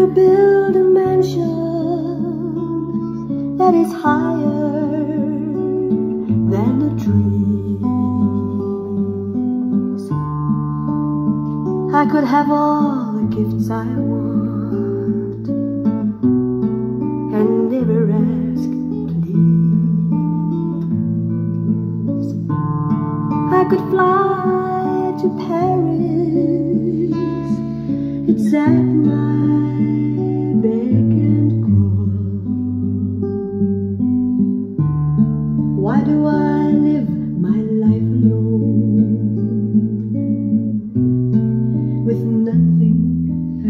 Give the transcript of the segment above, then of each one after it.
could build a mansion that is higher than the trees. I could have all the gifts I want and never ask please. I could fly to Paris, it's at my beck and call. Why do I live my life alone with nothing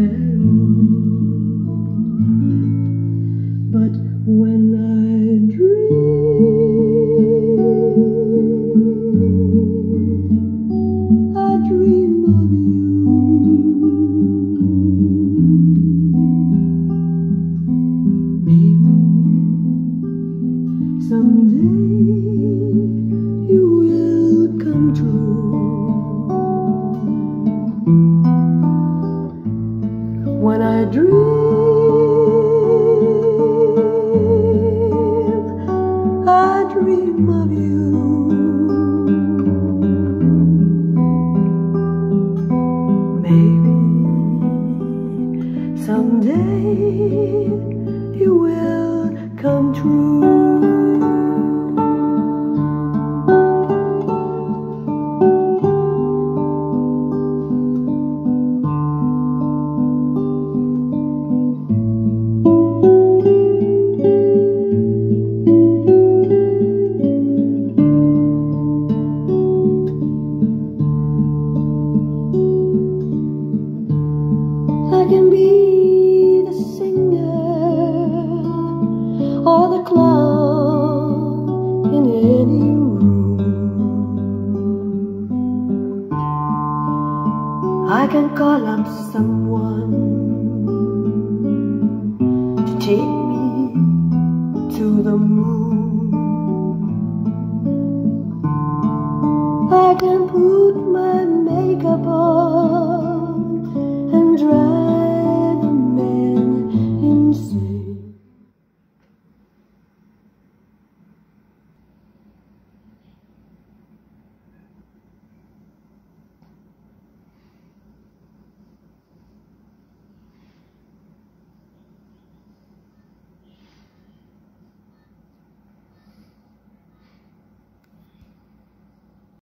at all? But when I dream of you. Maybe someday you will come true. When I dream of you. Maybe someday you will come true. I can be the singer or the clown in any room. I can call up someone to take me to the moon. I can put my makeup on